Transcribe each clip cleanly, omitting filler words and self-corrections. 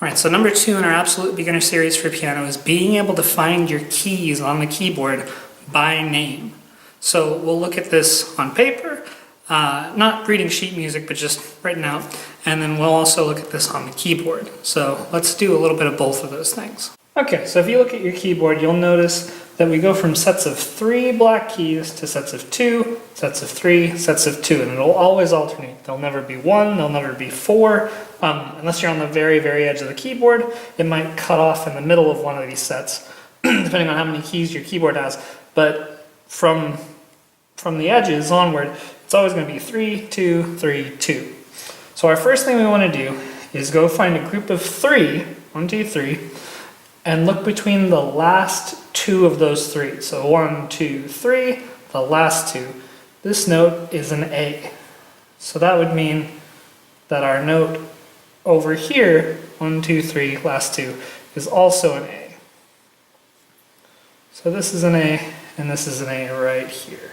All right, so number 2 in our absolute beginner series for piano is being able to find your keys on the keyboard by name. So we'll look at this on paper, not reading sheet music, but just written out. And then we'll also look at this on the keyboard. So let's do a little bit of both of those things. Okay, so if you look at your keyboard, you'll notice that we go from sets of 3 black keys to sets of 2, sets of 3, sets of 2, and it'll always alternate. There'll never be 1, there'll never be 4. Unless you're on the very, very edge of the keyboard, it might cut off in the middle of one of these sets, depending on how many keys your keyboard has. But from the edges onward, it's always going to be 3, 2, 3, 2. So our first thing we want to do is go find a group of 3, 1, 2, 3, and look between the last 2 of those 3. So 1, 2, 3, the last 2. This note is an A. So that would mean that our note over here, 1, 2, 3, last 2, is also an A. So this is an A, and this is an A right here.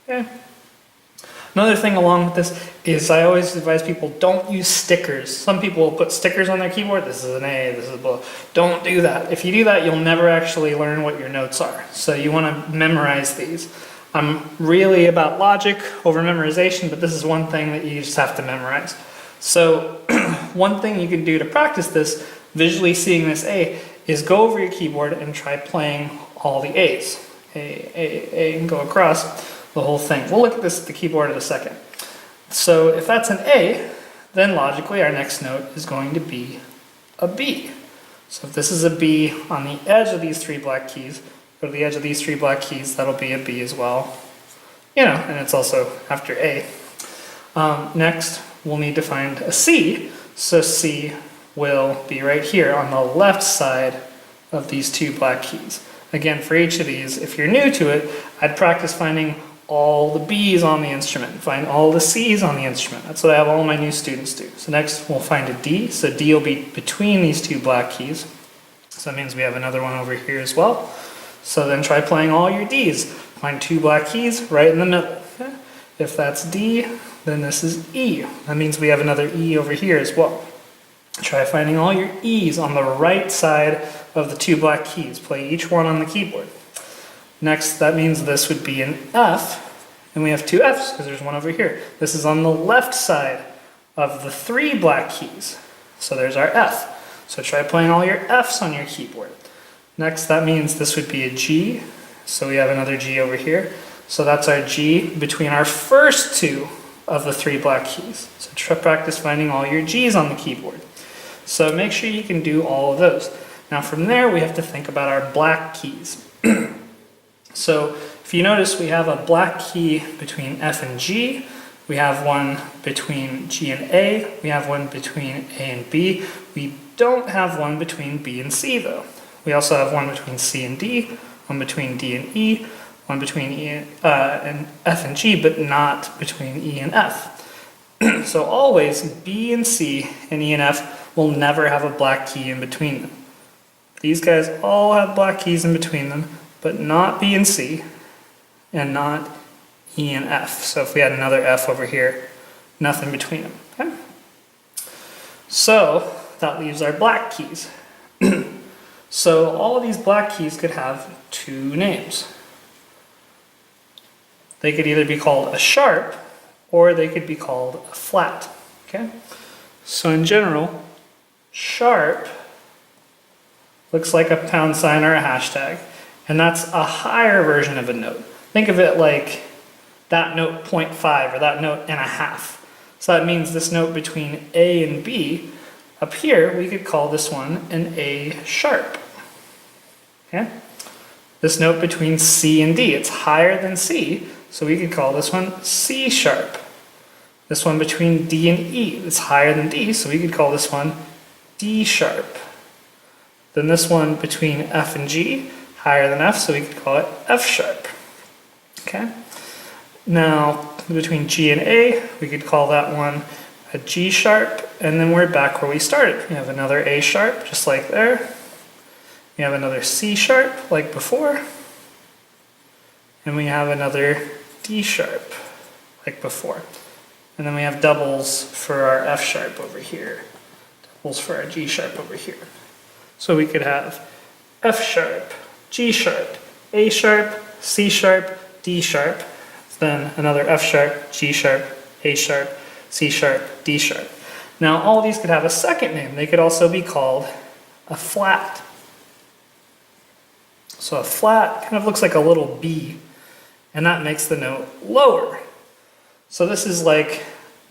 Okay. Another thing along with this is I always advise people don't use stickers. Some people will put stickers on their keyboard. This is an A, this is a B. Don't do that. If you do that, you'll never actually learn what your notes are. So you want to memorize these. I'm really about logic over memorization, but this is one thing that you just have to memorize. So one thing you can do to practice this, visually seeing this A, is go over your keyboard and try playing all the A's. A, and go across the whole thing. We'll look at this at the keyboard in a second. So if that's an A, then logically our next note is going to be a B. So if this is a B on the edge of these 3 black keys, go to the edge of these 3 black keys, that'll be a B as well. And it's also after A. Next, we'll need to find a C. So C will be right here on the left side of these 2 black keys. Again, for each of these, if you're new to it, I'd practice finding all the B's on the instrument, find all the C's on the instrument. That's what I have all my new students do. So next we'll find a D. So D will be between these 2 black keys. So that means we have another one over here as well. So then try playing all your D's. Find 2 black keys right in the middle. Okay. If that's D, then this is E. That means we have another E over here as well. Try finding all your E's on the right side of the 2 black keys. Play each one on the keyboard. Next, that means this would be an F, and we have 2 F's because there's one over here. This is on the left side of the 3 black keys. So there's our F. So try playing all your F's on your keyboard. Next, that means this would be a G. So we have another G over here. So that's our G between our first 2 of the 3 black keys. So try practice finding all your G's on the keyboard. So make sure you can do all of those. Now from there, we have to think about our black keys. So if you notice, we have a black key between F and G. We have one between G and A. We have one between A and B. We don't have one between B and C, though. We also have one between C and D, one between D and E, one between E and F and G, but not between E and F. So always B and C and E and F will never have a black key in between them. These guys all have black keys in between them, but not B and C, and not E and F. So if we had another F over here, nothing between them. Okay? So that leaves our black keys. So all of these black keys could have 2 names. They could either be called a sharp, or they could be called a flat. Okay? So in general, sharp looks like a pound sign or a hashtag. And that's a higher version of a note. Think of it like that note 0.5 or that note and a half. So that means this note between A and B, up here, we could call this one an A sharp. Okay? This note between C and D, it's higher than C, so we could call this one C sharp. This one between D and E, it's higher than D, so we could call this one D sharp. Then this one between F and G, higher than F, so we could call it F sharp. Okay? Now, between G and A, we could call that one a G sharp, and then we're back where we started. We have another A sharp, just like there. We have another C sharp, like before. And we have another D sharp, like before. And then we have doubles for our F sharp over here. equals for our G sharp over here. So we could have F sharp, G sharp, A sharp, C sharp, D sharp, then another F sharp, G sharp, A sharp, C sharp, D sharp. Now all of these could have a second name. They could also be called a flat. So a flat kind of looks like a little B, and that makes the note lower. So this is like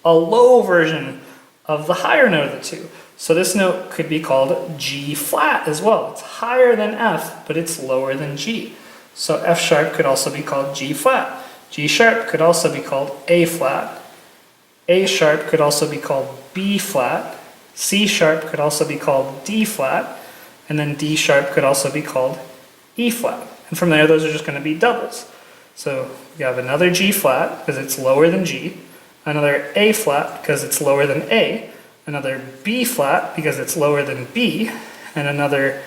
a low version of the higher note of the two. So this note could be called G flat as well. It's higher than F, but it's lower than G. So F sharp could also be called G flat. G sharp could also be called A flat. A sharp could also be called B flat. C sharp could also be called D flat. And then D sharp could also be called E flat. And from there, those are just going to be doubles. So you have another G flat because it's lower than G, another A flat because it's lower than A, another B flat because it's lower than B, and another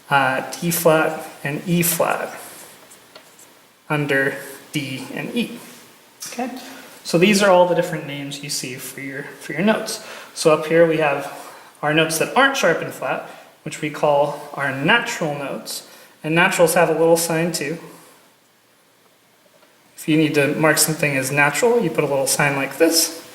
D flat and E flat under D and E. Okay, so these are all the different names you see for your notes. So up here we have our notes that aren't sharp and flat, which we call our natural notes, and naturals have a little sign too. If you need to mark something as natural, you put a little sign like this.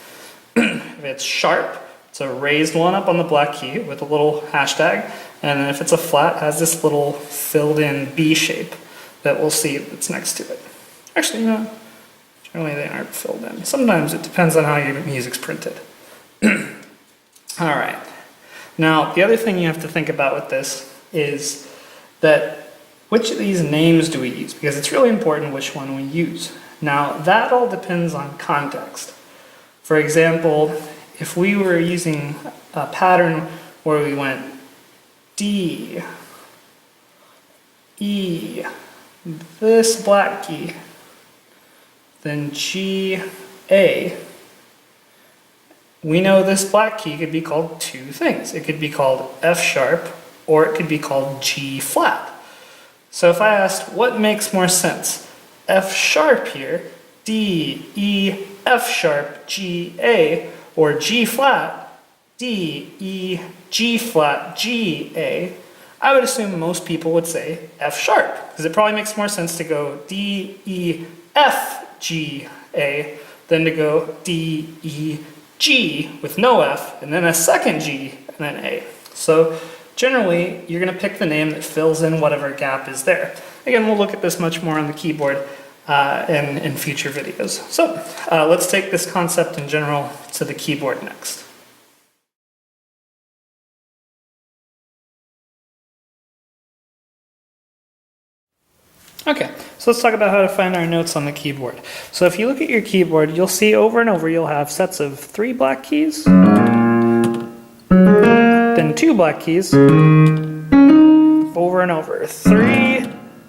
If it's sharp, it's a raised one up on the black key with a little hashtag. And then if it's a flat, it has this little filled in B shape that we'll see that's next to it. Actually, no, generally they aren't filled in. Sometimes it depends on how your music's printed. All right. Now, the other thing you have to think about with this is that which of these names do we use? Because it's really important which one we use. Now, that all depends on context. For example, if we were using a pattern where we went D, E, this black key, then G, A, we know this black key could be called two things. It could be called F sharp, or it could be called G flat. So if I asked what makes more sense, F sharp here, D, E, F sharp, G, A, or G flat, D, E, G flat, G, A, I would assume most people would say F sharp, because it probably makes more sense to go D, E, F, G, A, than to go D, E, G with no F, and then a second G, and then A. So generally, you're going to pick the name that fills in whatever gap is there. Again, we'll look at this much more on the keyboard in future videos. So let's take this concept in general to the keyboard next. Okay, so let's talk about how to find our notes on the keyboard. So if you look at your keyboard, you'll see over and over you'll have sets of 3 black keys, then 2 black keys, over and over. 3,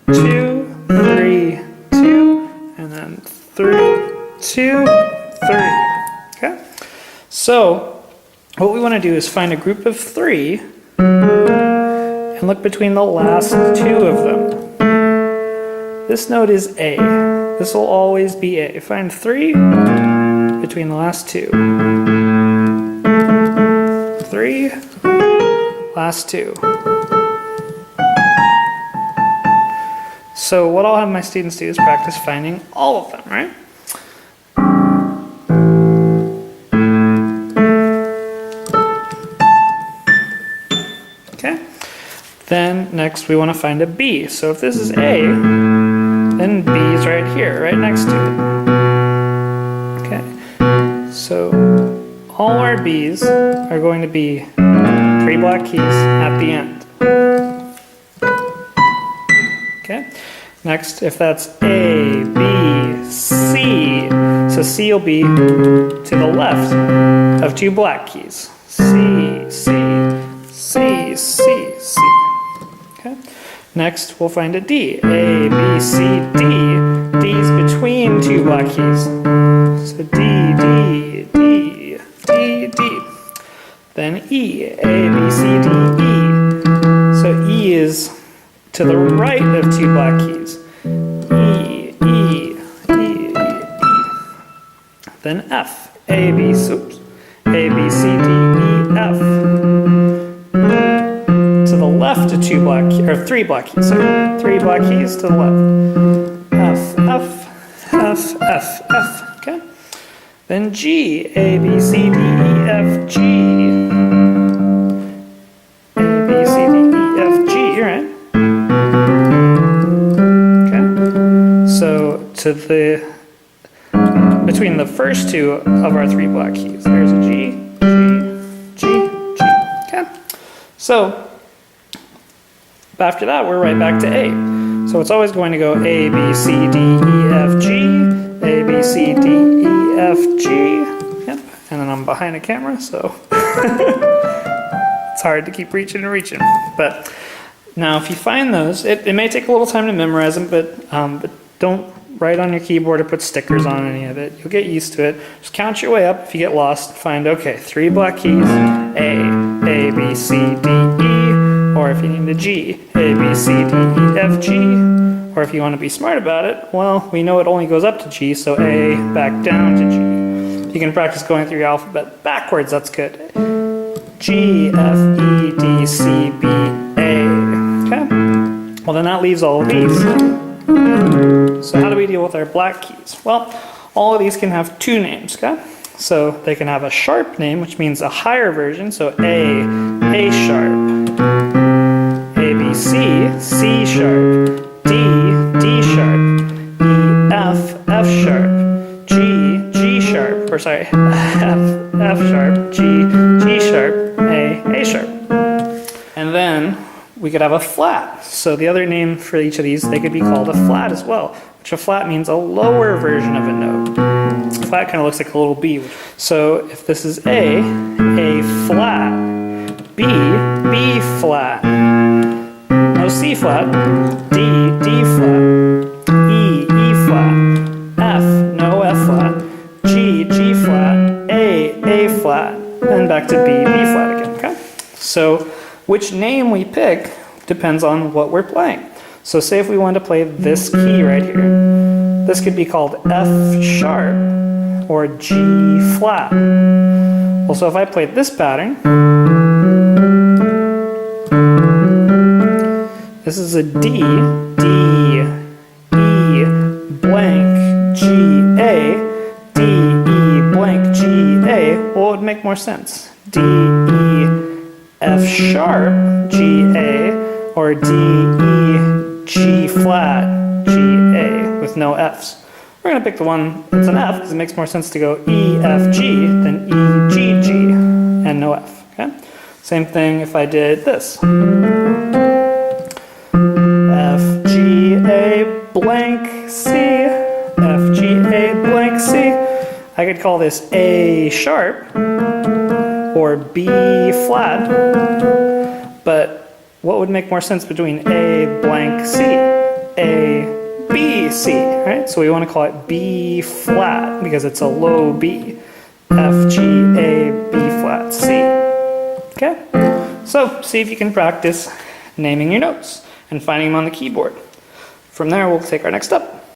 2, 3, 2, and then 3, 2, 3. Okay? So what we want to do is find a group of 3 and look between the last 2 of them. This note is A. This will always be A. Find 3 between the last 2. 3, last 2. So what I'll have my students do is practice finding all of them, right? Okay. Then next we want to find a B. So if this is A, then B is right here, right next to it. Okay. So all our B's are going to be 3 black keys at the end. Okay. Next, if that's A, B, C, so C will be to the left of 2 black keys. C, C, C, C, C. Okay. Next, we'll find a D. A, B, C, D. D is between 2 black keys. So D, D, D, D, D. Then E. A, B, C, D, E. So E is to the right of 2 black keys. E, E, E, E, E. Then F. A, B, oops. A, B, C, D, E, F. left to three black keys, sorry. 3 black keys to the left. F, F, F, F, F, okay? Then G, A, B, C, D, E, F, G. A, B, C, D, E, F, G, right? Okay? So between the first two of our 3 black keys, there's a G, G, G, G, okay? So, after that, we're right back to A. So it's always going to go A, B, C, D, E, F, G, A, B, C, D, E, F, G, yep, and then I'm behind a camera, so it's hard to keep reaching and reaching. But now if you find those, it may take a little time to memorize them, but don't write on your keyboard or put stickers on any of it. You'll get used to it. Just count your way up. If you get lost, find, okay, 3 black keys, A, B, C, D, E, or if you need a G, A, B, C, D, E, F, G, or if you want to be smart about it, well, we know it only goes up to G, so A back down to G. You can practice going through your alphabet backwards, that's good. G, F, E, D, C, B, A, okay? Well, then that leaves all of these. So how do we deal with our black keys? Well, all of these can have 2 names, okay? So they can have a sharp name, which means a higher version, so A sharp, A, B, C, C sharp, D sharp, E, F sharp, G sharp, or sorry, F sharp, G sharp, A sharp. And then we could have a flat. So the other name for each of these, they could be called a flat as well, which a flat means a lower version of a note. A flat kind of looks like a little B. So if this is A flat, B flat, no C flat, D flat, E flat, F, no F flat, G flat, A flat, and back to B flat again, okay? So which name we pick depends on what we're playing. So say if we wanted to play this key right here, this could be called F sharp or G flat. Well, so if I played this pattern, this is a D, E blank, G, A, D, E blank, G, A. Well, it would make more sense. D, E, F sharp, G, A, or D, E, G flat, G, A, with no Fs. We're going to pick the one that's an F, because it makes more sense to go E, F, G than E, G, G, and no F, okay? Same thing if I did this. F, G, A, blank, C, F, G, A, blank, C. I could call this A sharp, or B flat, but what would make more sense between A blank C? A, B, C, right? So we want to call it B flat because it's a low B. F, G, A, B flat, C. Okay? So see if you can practice naming your notes and finding them on the keyboard. From there, we'll take our next step.